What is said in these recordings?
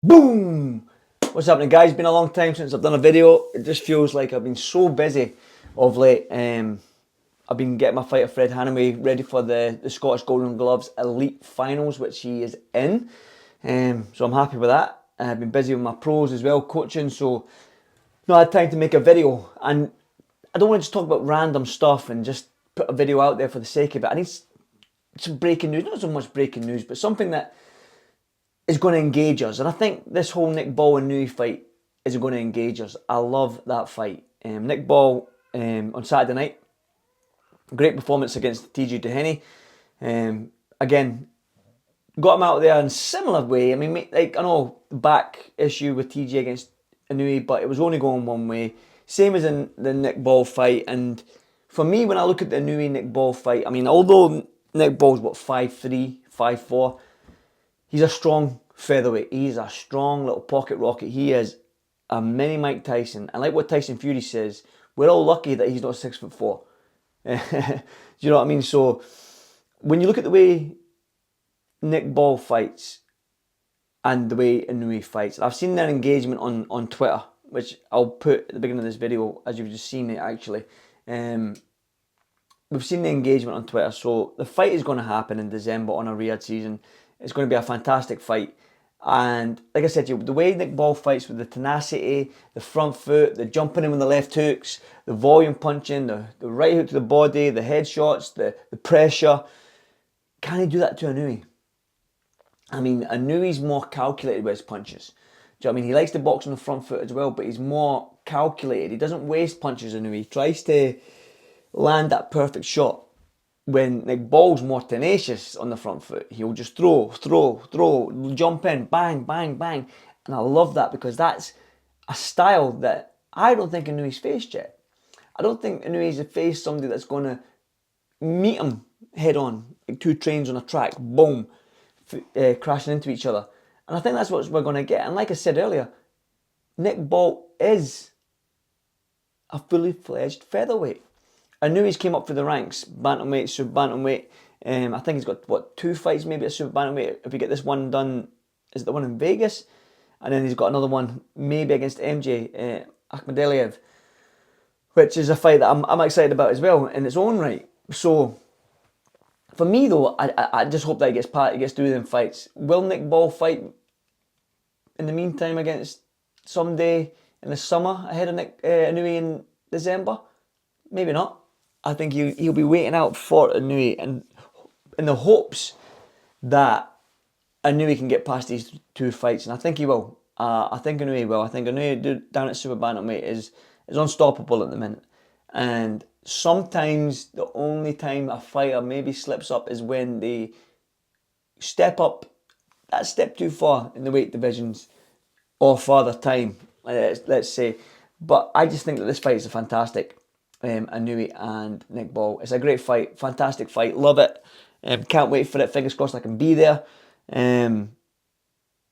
Boom! What's happening, guys? Been a long time since I've done a video. It just feels like I've been so busy of late. I've been getting my fighter Fred Hanaway ready for the Scottish Golden Gloves Elite Finals, which he is in. So I'm happy with that. I've been busy with my pros as well, coaching, so not had time to make a video. And I don't want to just talk about random stuff and just put a video out there for the sake of it. I need some breaking news, not so much breaking news, but something that is going to engage us. And I think this whole Nick Ball and Inoue fight is going to engage us. I love that fight. Nick Ball on Saturday night, great performance against TJ Duhaney. Again, got him out there in a similar way. I mean, like, I know the back issue with TJ against Inoue, but it was only going one way. Same as in the Nick Ball fight. And for me, when I look at the Inoue-Nick Ball fight, I mean, although Nick Ball's, 5'3", 5'4", he's a strong featherweight. He's a strong little pocket rocket. He is a mini Mike Tyson. And like what Tyson Fury says, we're all lucky that he's not 6'4". Do you know what I mean? So when you look at the way Nick Ball fights and the way Inoue fights, I've seen their engagement on Twitter, which I'll put at the beginning of this video, as you've just seen it actually. We've seen the engagement on Twitter, so the fight is going to happen in December on a Riyadh season. It's going to be a fantastic fight. And like I said to you, the way Nick Ball fights with the tenacity, the front foot, the jumping in with the left hooks, the volume punching, the right hook to the body, the headshots, the pressure. Can he do that to Inoue? I mean, Inoue's more calculated with his punches. Do you know what I mean? He likes to box on the front foot as well, but he's more calculated. He doesn't waste punches, Inoue. He tries to land that perfect shot. When Nick Ball's more tenacious on the front foot, he'll just throw, jump in, bang, bang, bang. And I love that because that's a style that I don't think Inoue's faced yet. I don't think Inoue's faced somebody that's going to meet him head on, like two trains on a track, boom, crashing into each other. And I think that's what we're going to get. And like I said earlier, Nick Ball is a fully fledged featherweight. Inoue's came up through the ranks, bantamweight, super bantamweight. I think he's got, 2 fights maybe at super bantamweight. If we get this one done, is it the one in Vegas? And then he's got another one maybe against MJ, Akhmadaliev, which is a fight that I'm excited about as well in its own right. So for me though, I just hope that he gets through them fights. Will Nick Ball fight in the meantime against someday in the summer ahead of Inoue in December? Maybe not. I think he'll be waiting out for Inoue and in the hopes that Inoue can get past these 2 fights, and I think he will. I think Inoue will. I think Inoue down at super bantamweight is unstoppable at the minute. And sometimes the only time a fighter maybe slips up is when they step up that step too far in the weight divisions or further time, let's say. But I just think that this fight is a fantastic. Inoue and Nick Ball. It's a great fight, fantastic fight, love it. Can't wait for it. Fingers crossed I can be there. But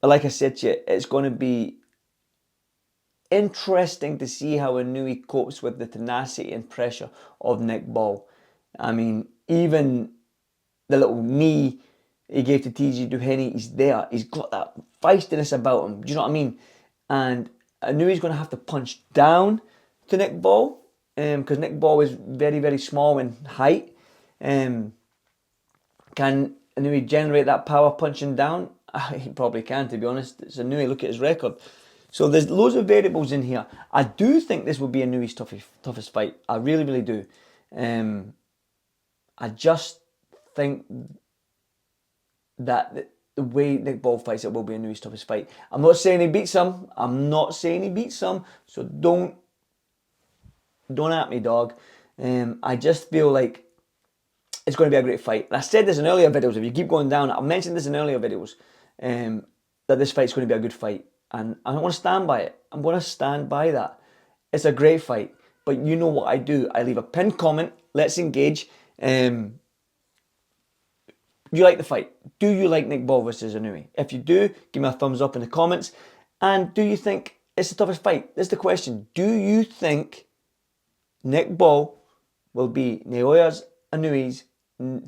like I said to you, it's going to be interesting to see how Inoue copes with the tenacity and pressure of Nick Ball. I mean, even the little knee he gave to TJ Duhaney, he's there. He's got that feistiness about him. Do you know what I mean? And Inoue's going to have to punch down to Nick Ball. Because Nick Ball is very, very small in height. Can Inoue generate that power punching down? He probably can, to be honest. It's Inoue, look at his record. So there's loads of variables in here. I do think this will be Inoue's toughest fight. I really, really do. I just think that the way Nick Ball fights it will be Inoue's toughest fight. I'm not saying he beats him. So don't at me, dog. I just feel like it's going to be a great fight. And I said this in earlier videos. If you keep going down, I mentioned this in earlier videos, that this fight's going to be a good fight. And I want to stand by it. I'm going to stand by that. It's a great fight. But you know what I do. I leave a pinned comment. Let's engage. Do you like the fight? Do you like Nick Ball versus Inoue? If you do, give me a thumbs up in the comments. And do you think it's the toughest fight? This is the question. Do you think Nick Ball will be Naoya Inoue's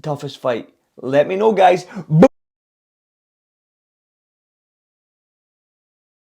toughest fight? Let me know, guys. Boom!